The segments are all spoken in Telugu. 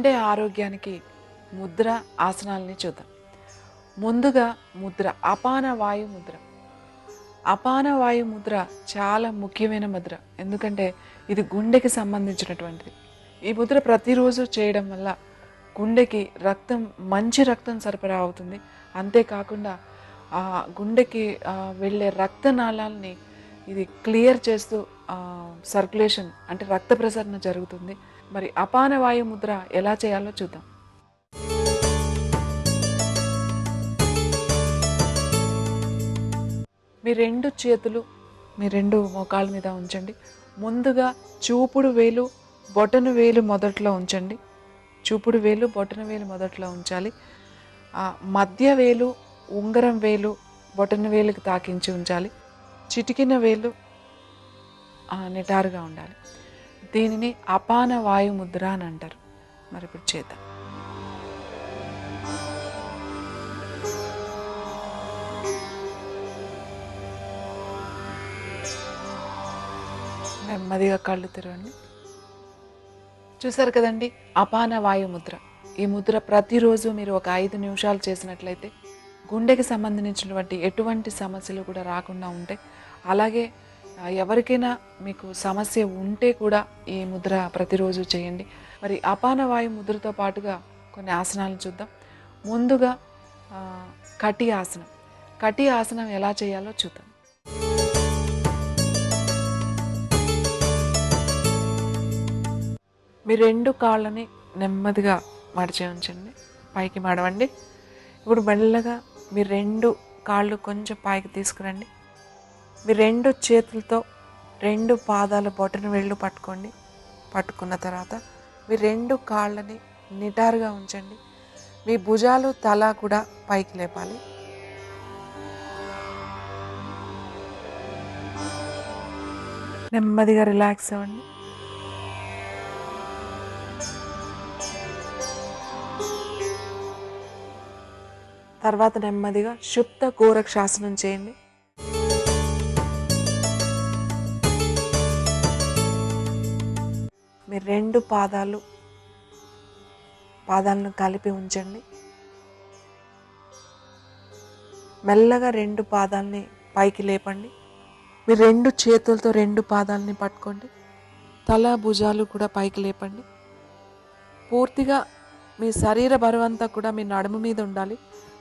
గుండె ఆరోగ్యానికి ముద్ర ఆసనాలని చూద్దాం. ముందుగా ముద్ర అపాన వాయు ముద్ర. అపాన వాయు ముద్ర చాలా ముఖ్యమైన ముద్ర, ఎందుకంటే ఇది గుండెకి సంబంధించినటువంటిది. ఈ ముద్ర ప్రతిరోజు చేయడం వల్ల గుండెకి మంచి రక్తం సరఫరా అవుతుంది. అంతేకాకుండా గుండెకి వెళ్ళే రక్తనాళాలని ఇది క్లియర్ చేస్తూ సర్క్యులేషన్ అంటే రక్త ప్రసరణ జరుగుతుంది. మరి అపాన వాయు ముద్ర ఎలా చేయాలో చూద్దాం. మీ రెండు చేతులు మీ రెండు మోకాళ్ళ మీద ఉంచండి. ముందుగా చూపుడు వేలు బొటన వేలు మొదట్లో ఉంచండి. చూపుడు వేలు బొటన వేలు మొదట్లో ఉంచాలి. మధ్య వేలు ఉంగరం వేలు బొటన వేలుకి తాకించి ఉంచాలి. చిటికిన వేలు నిటారుగా ఉండాలి. దీనిని అపాన వాయు ముద్ర అని అంటారు. మరి ఇప్పుడు చేద్దాం. నెమ్మదిగా కళ్ళు తెరవండి. చూసారు కదండి, అపాన వాయు ముద్ర. ఈ ముద్ర ప్రతిరోజు మీరు ఒక 5 నిమిషాలు చేసినట్లయితే గుండెకి సంబంధించినటువంటి ఎటువంటి సమస్యలు కూడా రాకుండా ఉంటాయి. అలాగే ఎవరికైనా మీకు సమస్య ఉంటే కూడా ఈ ముద్ర ప్రతిరోజు చేయండి. మరి అపాన వాయు ముద్రతో పాటుగా కొన్ని ఆసనాలు చూద్దాం. ముందుగా కటి ఆసనం. కటి ఆసనం ఎలా చేయాలో చూద్దాం. మీ రెండు కాళ్ళని నెమ్మదిగా మడిచి ఉంచండి. పైకి మడవండి. ఇప్పుడు మెల్లగా మీ రెండు కాళ్ళు కొంచెం పైకి తీసుకురండి. మీ రెండు చేతులతో రెండు పాదాల బొటన వేళ్ళు పట్టుకోండి. పట్టుకున్న తర్వాత మీ రెండు కాళ్ళని నిటారుగా ఉంచండి. మీ భుజాలు తల కూడా పైకి లేపాలి. నెమ్మదిగా రిలాక్స్ అవ్వండి. తర్వాత నెమ్మదిగా శుప్త గోరక్షాసనం చేయండి. మీరు రెండు పాదాలను కలిపి ఉంచండి. మెల్లగా రెండు పాదాలని పైకి లేపండి. మీరు రెండు చేతులతో రెండు పాదాలని పట్టుకోండి. తల భుజాలు కూడా పైకి లేపండి. పూర్తిగా మీ శరీర బరువంతా కూడా మీ నడుము మీద ఉండాలి.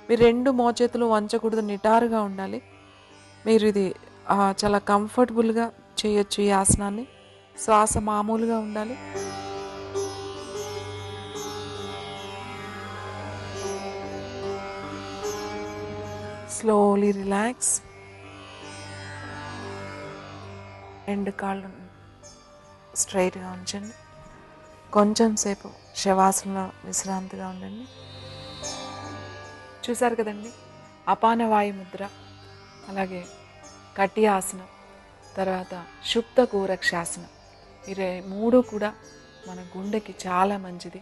మీ రెండు మోచేతులు వంచకూడదు, నిటారుగా ఉండాలి. మీరు ఇది చాలా కంఫర్టబుల్గా చేయొచ్చు ఈ ఆసనాన్ని. శ్వాస మామూలుగా ఉండాలి. Slowly relax. రెండు కాళ్ళు స్ట్రైట్గా ఉంచండి. కొంచెం సేపు శవాసనలో విశ్రాంతిగా ఉండండి. చూసారు కదండి, అపాన వాయు ముద్ర, అలాగే కటి ఆసనం, తర్వాత శుప్త గోరక్షాసనం. ఈ మూడు కూడా మన గుండెకి చాలా మంచిది.